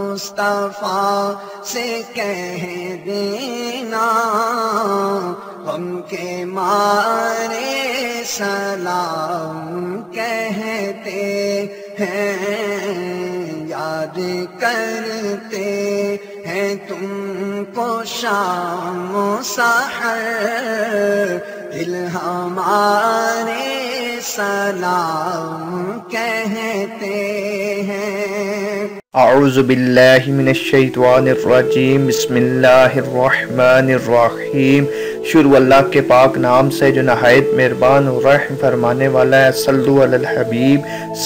مصطفیٰ سے کہہ دینا ہم کے مارے سلام کہتے ہیں، یاد کرتے ہیں تم کو شام و سحر، دل ہمارے سلام کہتے ہیں۔ اعوذ باللہ من الشیطان الرجیم، بسم اللہ الرحمن الرحیم۔ شروع اللہ کے پاک نام سے جو نہایت مہربان و رحم فرمانے والا ہے۔ صلو علی الحبیب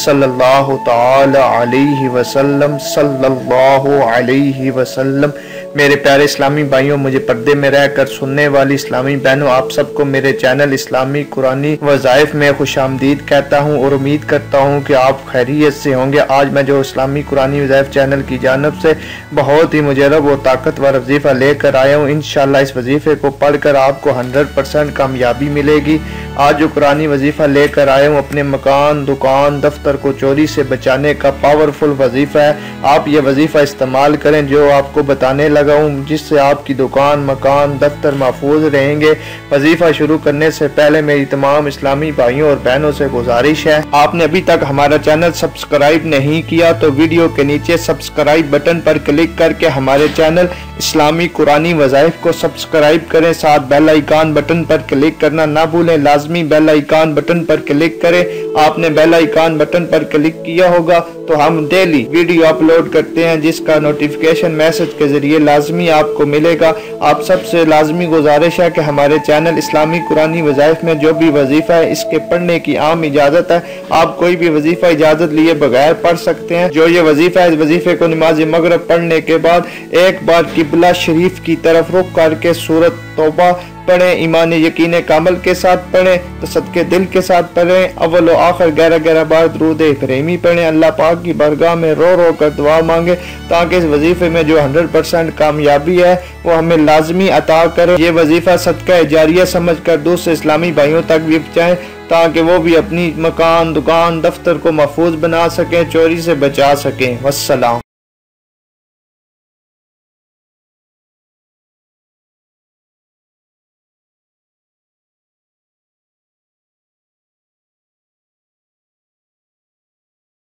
صلی اللہ تعالی علیہ وسلم، صلی اللہ علیہ وسلم۔ میرے پیارے اسلامی بھائیوں، مجھے پردے میں رہ کر سننے والی اسلامی بہنوں، آپ سب کو میرے چینل اسلامی قرآنی وظائف میں خوش آمدید کہتا ہوں اور امید کرتا ہوں کہ آپ خیریت سے ہوں گے۔ آج میں جو اسلامی قرآنی وظائف چینل کی جانب سے بہت ہی مجرب و طاقتور وظیفہ لے کر آیا ہوں۔ انشاءاللہ اس وظیفے کو پڑھ کر آپ کو 100% کامیابی ملے گی۔ آج جو قرآنی وظیفہ لے کر آیا ہوں، اپنے مکان، دکان، دفتر کو چوری سے بچانے کا پاورفل وظیفہ ہے۔ آپ یہ وظیفہ استعمال کریں جو آپ کو بتانے لگا ہوں، جس سے آپ کی دکان، مکان، دفتر محفوظ رہیں گے۔ وظیفہ شروع کرنے سے پہلے میری تمام اسلامی بھائیوں اور بہنوں سے گزارش ہے، آپ نے ابھی تک ہمارا چینل سبسکرائب نہیں کیا تو ویڈیو کے نیچے سبسکرائب بٹن پر کلک کر کے ہمارے چینل اسلامی قرآنی وظائف کو سبسکرائب کریں۔ ساتھ بیل آئیکن بٹن پر کلک کرنا نہ بھولیں، لازمی بیل آئیکن بٹن پر کلک کریں۔ آپ نے بیل آئیکن بٹن پر کلک کیا ہوگا تو ہم ڈیلی ویڈیو اپلوڈ کرتے ہیں، جس کا نوٹیفیکیشن میسج کے ذریعے لازمی آپ کو ملے گا۔ آپ سب سے لازمی گزارش ہے کہ ہمارے چینل اسلامی قرآنی وظائف میں جو بھی وظیفہ ہے اس کے پڑھنے کی عام اجازت ہے، آپ کوئی بھی وظیفہ اجازت لیے بغیر پڑھ سکتے ہیں۔ جو یہ وظیفہ ہے، اس وظیفے کو نماز مغرب پڑھنے کے بعد ایک بار قبلہ شریف کی طرف رخ کر کے سورۃ توبہ پڑھیں، ایمان یقین کامل کے ساتھ پڑھیں، تصدیق دل کے ساتھ پڑھیں، اول و آخر 11 بار درود ابراہیمی پڑھیں، اللہ پاک کی بارگاہ میں رو رو کر دعا مانگے تاکہ اس وظیفے میں جو 100% کامیابی ہے وہ ہمیں لازمی عطا کرے۔ یہ وظیفہ صدقہ جاریہ سمجھ کر دوسرے اسلامی بھائیوں تک بھی پہنچائیں تاکہ وہ بھی اپنی مکان، دکان، دفتر کو محفوظ بنا سکیں، چوری سے بچا سکیں۔ والسلام۔